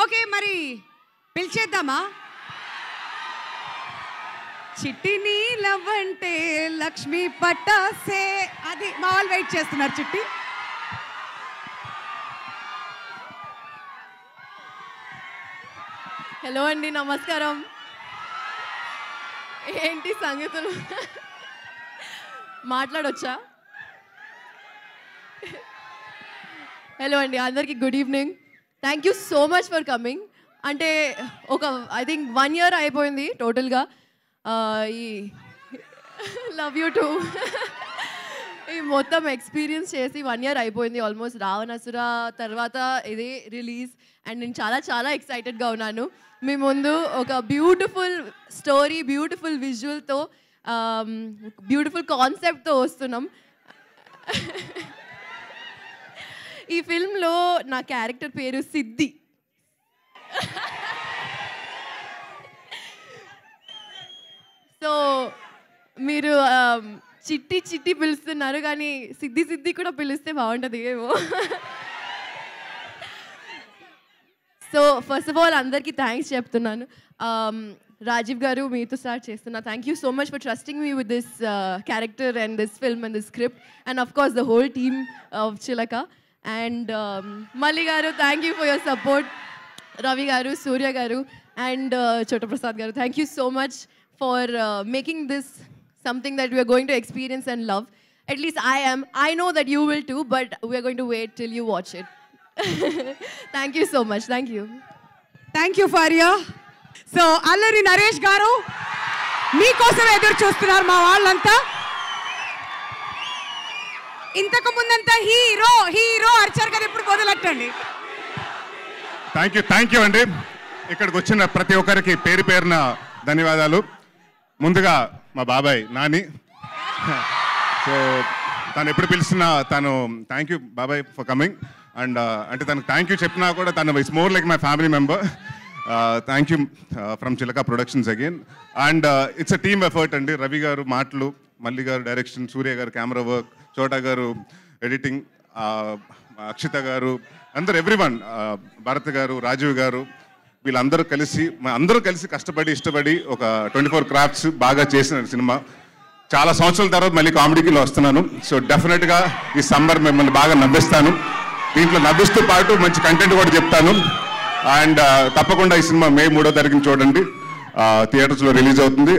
Okay మరి పిలిచేద్దామా? చిట్టి నీలవంటే లక్ష్మీ పట్టాసే. అది మా వాళ్ళు వెయిట్ చేస్తున్నారు. చిట్టి హలో అండి, నమస్కారం. ఏంటి సంగతులు? మాట్లాడొచ్చా? హలో అండి, అందరికీ good evening. Thank you so much for coming. అంటే ఐ థింక్ 1 year అయిపోయింది టోటల్గా. ఈ లవ్ యూ టూ ఈ మొత్తం ఎక్స్పీరియన్స్ చేసి 1 year అయిపోయింది ఆల్మోస్ట్. రావణాసుర తర్వాత ఇది రిలీజ్ అండ్ నేను చాలా చాలా ఎక్సైటెడ్గా ఉన్నాను. మీ ముందు ఒక బ్యూటిఫుల్ స్టోరీ, బ్యూటిఫుల్ విజువల్తో, బ్యూటిఫుల్ కాన్సెప్ట్తో వస్తున్నాం. ఈ ఫిల్మ్లో నా క్యారెక్టర్ పేరు సిద్ధి. సో మీరు చిట్టి చిట్టి పిలుస్తున్నారు, కానీ సిద్ధి సిద్ధి కూడా పిలిస్తే బాగుంటుంది ఏమో. సో ఫస్ట్ ఆఫ్ ఆల్ అందరికీ థ్యాంక్స్ చెప్తున్నాను. రాజీవ్ గారు, మీతో స్టార్ట్ చేస్తున్నా. Thank you so much for trusting me with this character and this film and this script and of course the whole team of చిలక. అండ్ మల్లి గారు, thank you for your support. Ravi గారు, సూర్య గారు and చోట ప్రసాద్ గారు, thank you so much for making this something that we are going to experience and love. At least I am. I know that you will too, but we are going to wait till you watch it. Thank you so much. Thank you. Thank you Faria. So Allari Naresh గారు మీకోసం ఎదురు చూస్తున్నారు మా వాళ్ళంతా. ఇంతకు ముందంతా hero hero Archer గారు ఇప్పుడు మొదలెట్టండి. థ్యాంక్ యూ అండి. ఇక్కడికి వచ్చిన ప్రతి ఒక్కరికి పేరు పేరున ధన్యవాదాలు. ముందుగా మా బాబాయ్ నాని. సో తను ఎప్పుడు పిలిచినా తను థ్యాంక్ యూ బాబాయ్ ఫర్ కమింగ్. అండ్ అంటే తనకు థ్యాంక్ యూ చెప్పినా కూడా తను it's more like my family member. Thank you from Chilaka productions again. And it's a team effort అండి. రవి గారు మాటలు, మల్లి గారు డైరెక్షన్, సూర్య గారు కెమెరా వర్క్, చోటా గారు ఎడిటింగ్, అక్షిత గారు, అందరు ఎవ్రీవన్, భరత్ గారు, రాజీవ్ గారు, వీళ్ళందరూ కలిసి కష్టపడి ఇష్టపడి ఒక 24 క్రాఫ్ట్స్ బాగా చేసిన సినిమా. చాలా సంవత్సరాల తర్వాత మళ్ళీ కామెడీలో వస్తున్నాను. సో డెఫినెట్గా ఈ సమ్మర్ మిమ్మల్ని బాగా నవ్విస్తాను. దీంట్లో నవ్విస్తూ పాటు మంచి కంటెంట్ కూడా చెప్తాను. అండ్ తప్పకుండా ఈ సినిమా May 3వ తారీఖున చూడండి. థియేటర్స్లో రిలీజ్ అవుతుంది.